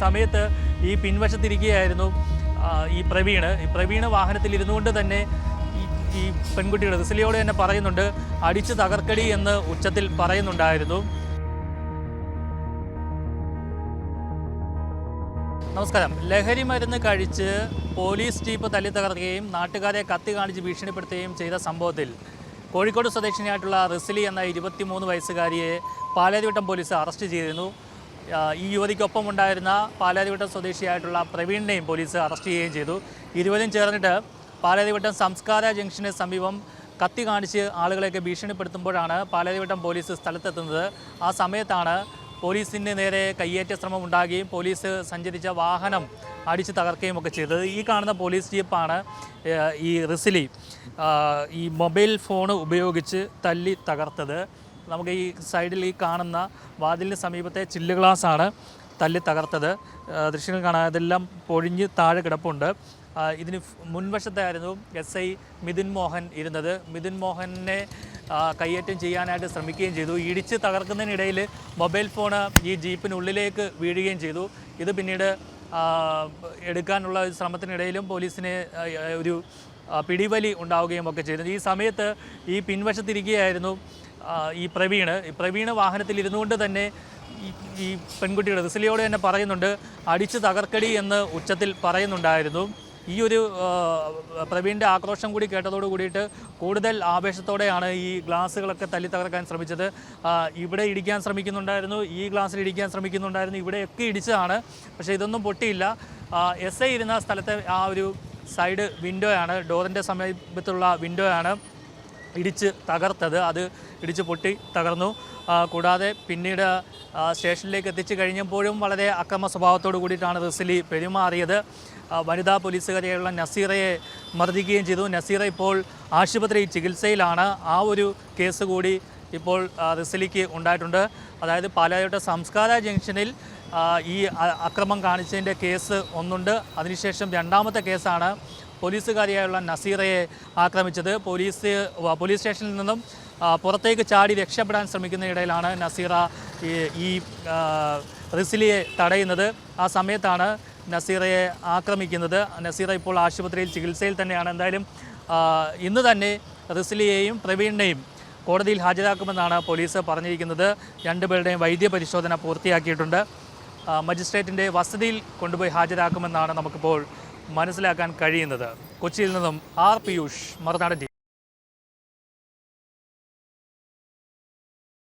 സമയത്ത് ഈ പിൻവശത്തിരിക്കുകയായിരുന്നു ഈ പ്രവീണ് വാഹനത്തിൽ ഇരുന്നുകൊണ്ട് തന്നെ ഈ പെൺകുട്ടിയുടെ റിസിലിയോട് തന്നെ പറയുന്നുണ്ട്, അടിച്ചു തകർക്കടി എന്ന് ഉച്ചത്തിൽ പറയുന്നുണ്ടായിരുന്നു. നമസ്കാരം. ലഹരി മരുന്ന് കഴിച്ച് പോലീസ് ജീപ്പ് തല്ലി തകർക്കുകയും നാട്ടുകാരെ കത്തി കാണിച്ച് ഭീഷണിപ്പെടുത്തുകയും ചെയ്ത സംഭവത്തിൽ കോഴിക്കോട് സ്വദേശിനിയായിട്ടുള്ള റിസിലി എന്ന 23 വയസ്സുകാരിയെ പാലാരിവട്ടം പോലീസ് അറസ്റ്റ് ചെയ്തിരുന്നു. ഈ യുവതിക്കൊപ്പം ഉണ്ടായിരുന്ന പാലാരിവട്ടം സ്വദേശിയായിട്ടുള്ള പ്രവീണിനെയും പോലീസ് അറസ്റ്റ് ചെയ്യുകയും ചെയ്തു. ഇരുവരും ചേർന്നിട്ട് പാലാരിവട്ടം സംസ്കാര ജംഗ്ഷന് സമീപം കത്തി കാണിച്ച് ആളുകളെയൊക്കെ ഭീഷണിപ്പെടുത്തുമ്പോഴാണ് പാലാരിവട്ടം പോലീസ് സ്ഥലത്തെത്തുന്നത്. ആ സമയത്താണ് പോലീസിന് നേരെ കയ്യേറ്റ ശ്രമം ഉണ്ടാകുകയും പോലീസ് സഞ്ചരിച്ച വാഹനം അടിച്ചു തകർക്കുകയും ഒക്കെ ചെയ്തത്. ഈ കാണുന്ന പോലീസ് ജീപ്പാണ് ഈ റിസിലി ഈ മൊബൈൽ ഫോൺ ഉപയോഗിച്ച് തല്ലി തകർത്തത്. നമുക്ക് ഈ സൈഡിൽ ഈ കാണുന്ന വാതിലിന് സമീപത്തെ ചില്ല് ഗ്ലാസ്സാണ് തല്ലി തകർത്തത്. ദൃശ്യങ്ങൾ കാണാൻ ഇതെല്ലാം പൊഴിഞ്ഞ് താഴെ കിടപ്പുണ്ട്. ഇതിന് മുൻവശത്തായിരുന്നു SI മിഥുൻ മോഹൻ ഇരുന്നത്. മിഥുൻ മോഹനെ കയ്യേറ്റം ചെയ്യാനായിട്ട് ശ്രമിക്കുകയും ചെയ്തു. ഇടിച്ച് തകർക്കുന്നതിനിടയിൽ മൊബൈൽ ഫോണ് ഈ ജീപ്പിനുള്ളിലേക്ക് വീഴുകയും ചെയ്തു. ഇത് പിന്നീട് എടുക്കാനുള്ള ശ്രമത്തിനിടയിലും പോലീസിന് ഒരു പിടിവലി ഉണ്ടാവുകയും ഒക്കെ ചെയ്തു. ഈ സമയത്ത് ഈ പിൻവശത്തിരിക്കുകയായിരുന്നു ഈ പ്രവീണ് വാഹനത്തിൽ ഇരുന്നുകൊണ്ട് തന്നെ ഈ പെൺകുട്ടിയുടെ റിസിലിയോട് തന്നെ പറയുന്നുണ്ട്, അടിച്ചു തകർക്കടി എന്ന് ഉച്ചത്തിൽ പറയുന്നുണ്ടായിരുന്നു. ഈ ഒരു പ്രവീണിൻ്റെ ആക്രോശം കൂടി കേട്ടതോട് കൂടിയിട്ട് കൂടുതൽ ആവേശത്തോടെയാണ് ഈ ഗ്ലാസ്സുകളൊക്കെ തല്ലി തകർക്കാൻ ശ്രമിച്ചത്. ഇവിടെ ഇടിക്കാൻ ശ്രമിക്കുന്നുണ്ടായിരുന്നു, ഈ ഗ്ലാസ്സിൽ ഇടിക്കാൻ ശ്രമിക്കുന്നുണ്ടായിരുന്നു, ഇവിടെയൊക്കെ ഇടിച്ചതാണ്. പക്ഷേ ഇതൊന്നും പൊട്ടിയില്ല. SI ഇരുന്ന സ്ഥലത്തെ ആ ഒരു സൈഡ് വിൻഡോയാണ്, ഡോറിൻ്റെ സമീപത്തുള്ള വിൻഡോയാണ് ഇടിച്ച് തകർത്തത്. അത് ഇടിച്ച് പൊട്ടി തകർന്നു. കൂടാതെ പിന്നീട് സ്റ്റേഷനിലേക്ക് എത്തിച്ചു കഴിഞ്ഞപ്പോഴും വളരെ അക്രമ സ്വഭാവത്തോടു കൂടിയിട്ടാണ് റിസിലി പെരുമാറിയത്. വനിതാ പോലീസുകാരിയുള്ള നസീറയെ മർദ്ദിക്കുകയും ചെയ്തു. നസീറ ഇപ്പോൾ ആശുപത്രി ചികിത്സയിലാണ്. ആ ഒരു കേസ് കൂടി ഇപ്പോൾ റിസിലിക്ക് ഉണ്ടായിട്ടുണ്ട്. അതായത് പാലാരിവട്ടം സംസ്കാര ജംഗ്ഷനിൽ ഈ അക്രമം കാണിച്ചതിൻ്റെ കേസ് ഒന്നുണ്ട്. അതിനുശേഷം രണ്ടാമത്തെ കേസാണ് പോലീസുകാരിയായുള്ള നസീറയെ ആക്രമിച്ചത്. പോലീസ് സ്റ്റേഷനിൽ നിന്നും പുറത്തേക്ക് ചാടി രക്ഷപ്പെടാൻ ശ്രമിക്കുന്നതിനിടയിലാണ് നസീറ ഈ റിസിലിയെ തടയുന്നത്. ആ സമയത്താണ് നസീറയെ ആക്രമിക്കുന്നത്. നസീറ ഇപ്പോൾ ആശുപത്രിയിൽ ചികിത്സയിൽ തന്നെയാണ്. എന്തായാലും ഇന്ന് തന്നെ റിസിലിയെയും പ്രവീണിനെയും കോടതിയിൽ ഹാജരാക്കുമെന്നാണ് പോലീസ് പറഞ്ഞിരിക്കുന്നത്. രണ്ടുപേരുടെയും വൈദ്യപരിശോധന പൂർത്തിയാക്കിയിട്ടുണ്ട്. മജിസ്ട്രേറ്റിൻ്റെ വസതിയിൽ കൊണ്ടുപോയി ഹാജരാക്കുമെന്നാണ് നമുക്കിപ്പോൾ മനസ്സിലാക്കാൻ കഴിയുന്നത്. കൊച്ചിയിൽ നിന്നും R. പിയൂഷ്, മറുനാടൻ TV.